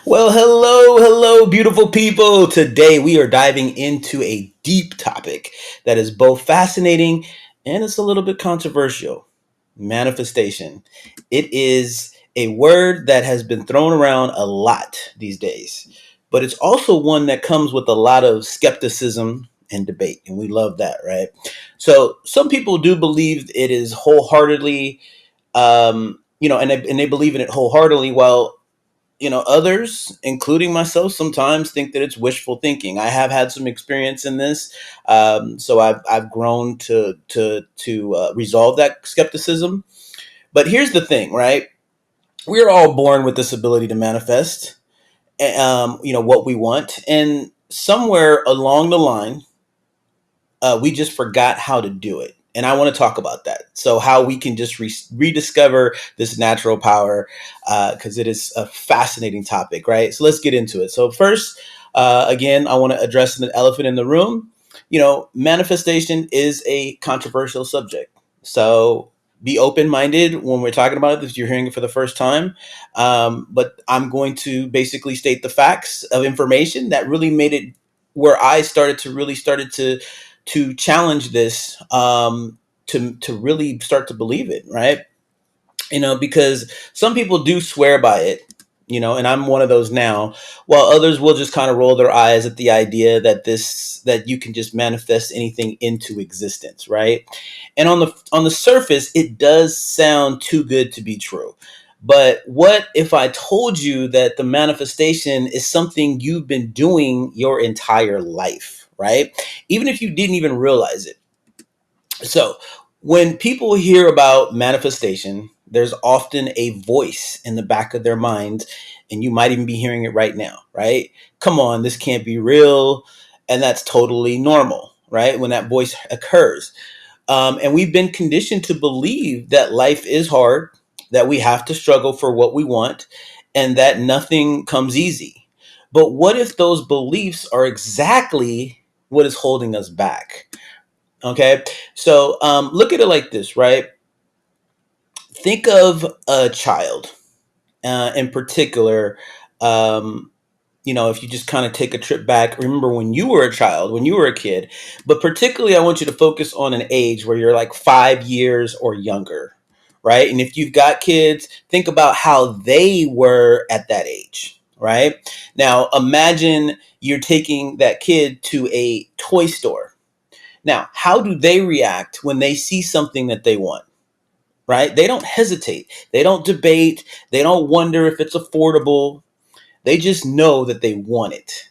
Well, hello, beautiful people. Today we are diving into a deep topic that is both fascinating and it's a little bit controversial: manifestation. It is a word that has been thrown around a lot these days, but it's also one that comes with a lot of skepticism and debate, and we love that, right? So, some people do believe it is wholeheartedly, and they believe in it wholeheartedly, while others, including myself, sometimes think that it's wishful thinking. I have had some experience in this, so I've grown to resolve that skepticism. But here's the thing, right? We're all born with this ability to manifest, what we want, and somewhere along the line, we just forgot how to do it. And I want to talk about that. So, how we can just rediscover this natural power, because it is a fascinating topic, right? So, let's get into it. So, first, again, I want to address the elephant in the room. Manifestation is a controversial subject. So, be open minded when we're talking about it if you're hearing it for the first time. But I'm going to basically state the facts of information that really made it where I started to challenge this, to really start to believe it, right? Because some people do swear by it, and I'm one of those now, while others will just kind of roll their eyes at the idea that you can just manifest anything into existence, right? And on the surface, it does sound too good to be true. But what if I told you that the manifestation is something you've been doing your entire life, right? Even if you didn't even realize it. So, when people hear about manifestation, there's often a voice in the back of their mind, and you might even be hearing it right now, right? Come on, this can't be real. And that's totally normal, right? When that voice occurs. And we've been conditioned to believe that life is hard, that we have to struggle for what we want, and that nothing comes easy. But what if those beliefs are exactly what is holding us back? Okay. So look at it like this, right? Think of a child, in particular. Um, if you just kind of take a trip back, remember when you were a child, when you were a kid, but particularly I want you to focus on an age where you're like 5 years or younger, right? And if you've got kids, think about how they were at that age, right? Now, imagine you're taking that kid to a toy store. Now, how do they react when they see something that they want? Right? They don't hesitate. They don't debate. They don't wonder if it's affordable. They just know that they want it.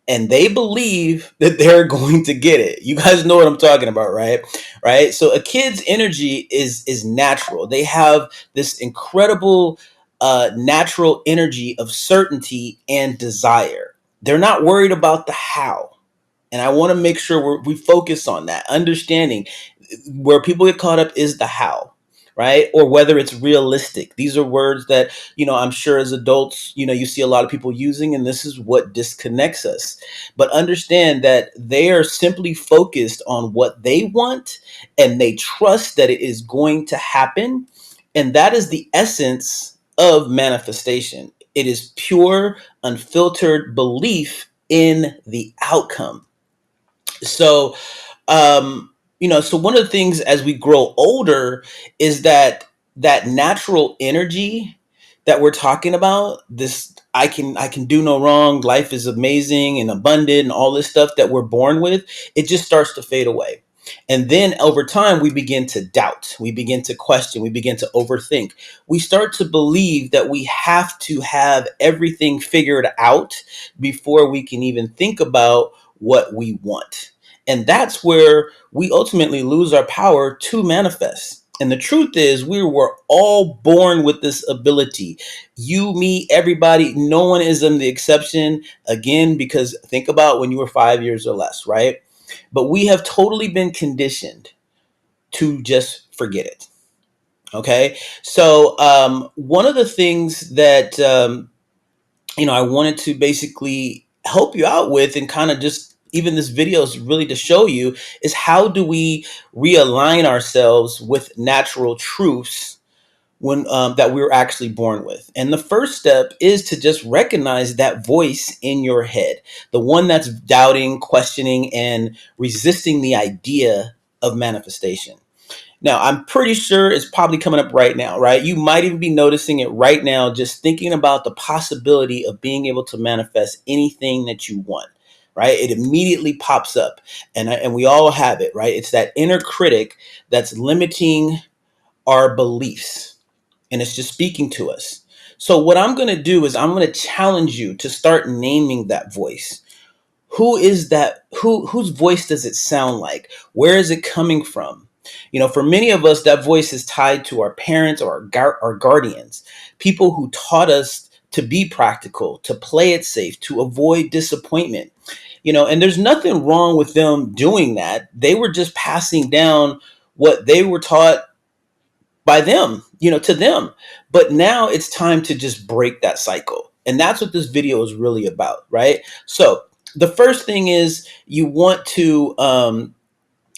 And they believe that they're going to get it. You guys know what I'm talking about, right? Right? So a kid's energy is natural. They have this incredible natural energy of certainty and desire. They're not worried about the how. And I want to make sure we focus on that, understanding where people get caught up is the how, right? Or whether it's realistic. These are words that, I'm sure as adults, you see a lot of people using, and this is what disconnects us. But understand that they are simply focused on what they want and they trust that it is going to happen. And that is the essence of manifestation. It is pure, unfiltered belief in the outcome. So, so one of the things as we grow older is that natural energy that we're talking about, this I can do no wrong, life is amazing and abundant and all this stuff that we're born with, it just starts to fade away. And then over time we begin to doubt, we begin to question, we begin to overthink. We start to believe that we have to have everything figured out before we can even think about what we want. And that's where we ultimately lose our power to manifest. And the truth is, we were all born with this ability. You, me, everybody, no one is the exception. Again, because think about when you were 5 years or less, right? But we have totally been conditioned to just forget it. Okay. So, one of the things that, I wanted to basically help you out with, and kind of just even this video is really to show you, is how do we realign ourselves with natural truths that we were actually born with. And the first step is to just recognize that voice in your head, the one that's doubting, questioning, and resisting the idea of manifestation. Now, I'm pretty sure it's probably coming up right now, right? You might even be noticing it right now, just thinking about the possibility of being able to manifest anything that you want, right? It immediately pops up, and we all have it, right? It's that inner critic that's limiting our beliefs, and it's just speaking to us. So, what I'm going to do is I'm going to challenge you to start naming that voice. Who is that? Whose voice does it sound like? Where is it coming from? For many of us, that voice is tied to our parents or our guardians, people who taught us to be practical, to play it safe, to avoid disappointment. And there's nothing wrong with them doing that. They were just passing down what they were taught by them, to them. But now it's time to just break that cycle. And that's what this video is really about, right? So the first thing is you want to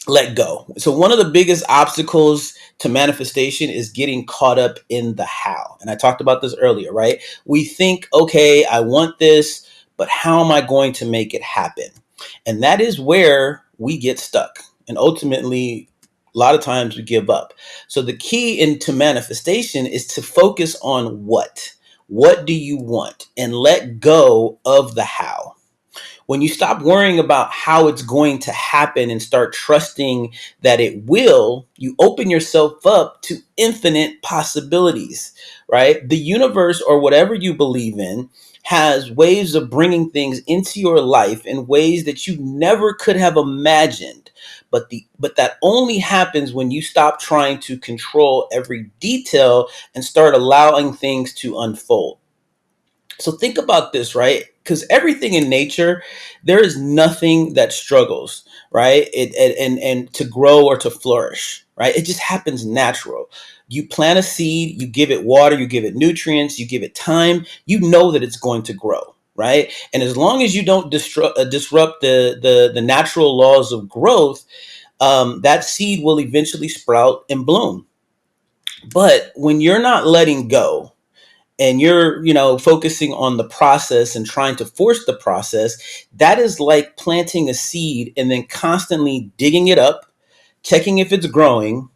let go. So one of the biggest obstacles to manifestation is getting caught up in the how. And I talked about this earlier, right? We think, okay, I want this, but how am I going to make it happen? And that is where we get stuck. And ultimately, a lot of times we give up. So the key into manifestation is to focus on what. What do you want? And let go of the how. When you stop worrying about how it's going to happen and start trusting that it will, you open yourself up to infinite possibilities, right? The universe, or whatever you believe in, has ways of bringing things into your life in ways that you never could have imagined. But that only happens when you stop trying to control every detail and start allowing things to unfold. So think about this, right? Because everything in nature, there is nothing that struggles, right? And to grow or to flourish, right? It just happens natural. You plant a seed, you give it water, you give it nutrients, you give it time, you know that it's going to grow, right? And as long as you don't disrupt the natural laws of growth, that seed will eventually sprout and bloom. But when you're not letting go, and you're focusing on the process and trying to force the process, that is like planting a seed and then constantly digging it up, checking if it's growing,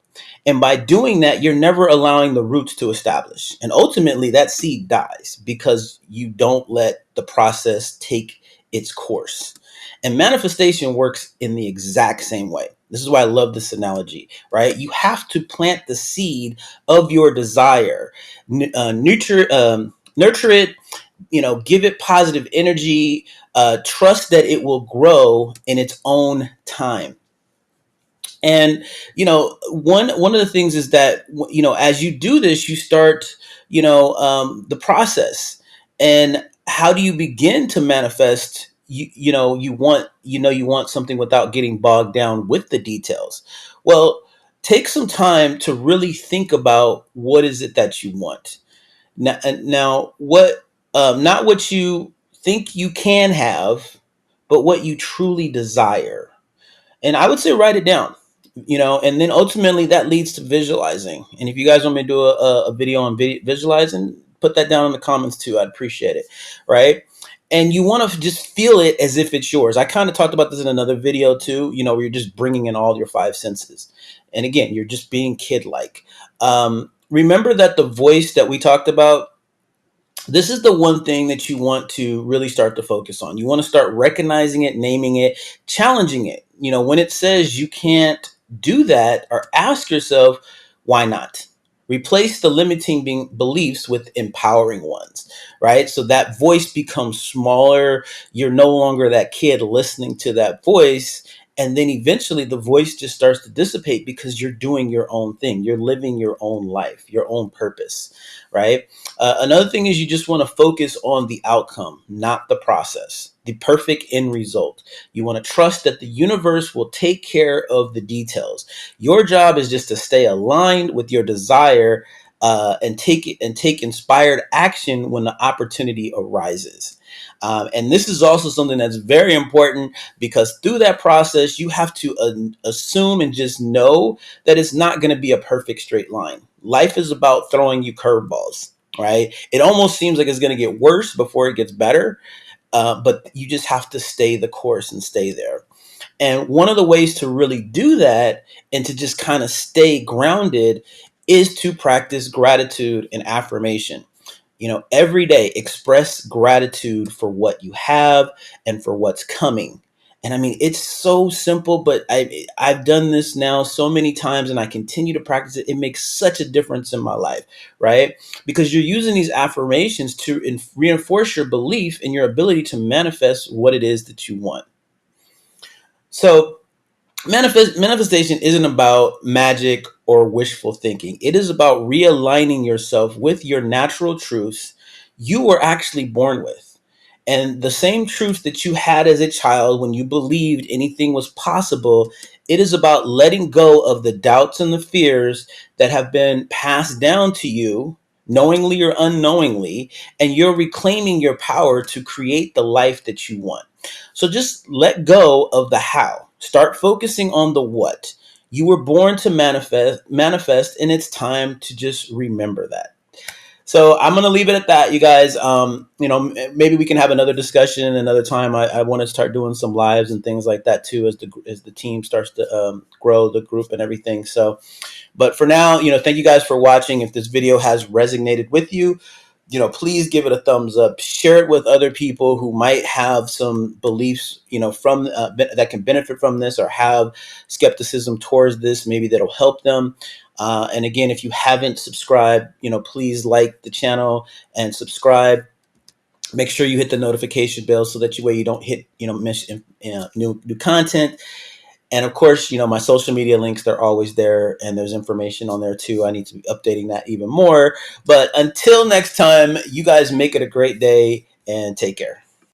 and by doing that, you're never allowing the roots to establish. And ultimately, that seed dies because you don't let the process take its course. And manifestation works in the exact same way. This is why I love this analogy, right? You have to plant the seed of your desire, nurture it, give it positive energy, trust that it will grow in its own time. And one of the things is that as you do this, you start the process. And how do you begin to manifest? You want something without getting bogged down with the details. Well, take some time to really think about what is it that you want. Now what not what you think you can have, but what you truly desire. And I would say write it down, and then ultimately that leads to visualizing. And if you guys want me to do a video on visualizing, put that down in the comments too. I'd appreciate it, right? And you want to just feel it as if it's yours. I kind of talked about this in another video too, where you're just bringing in all your five senses. And again, you're just being kid-like. Remember that the voice that we talked about, this is the one thing that you want to really start to focus on. You want to start recognizing it, naming it, challenging it. When it says you can't do that, or ask yourself, why not? Replace the limiting beliefs with empowering ones, right? So that voice becomes smaller. You're no longer that kid listening to that voice. And then eventually the voice just starts to dissipate because you're doing your own thing. You're living your own life, your own purpose, right? Another thing is you just want to focus on the outcome, not the process, the perfect end result. You want to trust that the universe will take care of the details. Your job is just to stay aligned with your desire, and take inspired action when the opportunity arises. And this is also something that's very important, because through that process, you have to assume and just know that it's not going to be a perfect straight line. Life is about throwing you curveballs, right? It almost seems like it's going to get worse before it gets better, but you just have to stay the course and stay there. And one of the ways to really do that and to just kind of stay grounded is to practice gratitude and affirmation. Every day express gratitude for what you have and for what's coming. And I mean, it's so simple, but I've done this now so many times and I continue to practice it. It makes such a difference in my life, right? Because you're using these affirmations to reinforce your belief in your ability to manifest what it is that you want. So, manifestation isn't about magic or wishful thinking. It is about realigning yourself with your natural truths you were actually born with. And the same truth that you had as a child when you believed anything was possible, it is about letting go of the doubts and the fears that have been passed down to you, knowingly or unknowingly, and you're reclaiming your power to create the life that you want. So just let go of the how. Start focusing on the what. You were born to manifest, and it's time to just remember that. So I'm gonna leave it at that, you guys. Maybe we can have another discussion another time. I want to start doing some lives and things like that too, as the team starts to grow the group and everything. So, but for now, thank you guys for watching. If this video has resonated with you, please give it a thumbs up. Share it with other people who might have some beliefs, from that can benefit from this, or have skepticism towards this. Maybe that'll help them. And again, if you haven't subscribed, please like the channel and subscribe. Make sure you hit the notification bell so that you don't hit, miss new content. And of course, my social media links, they're always there, and there's information on there too. I need to be updating that even more. But until next time, you guys make it a great day and take care.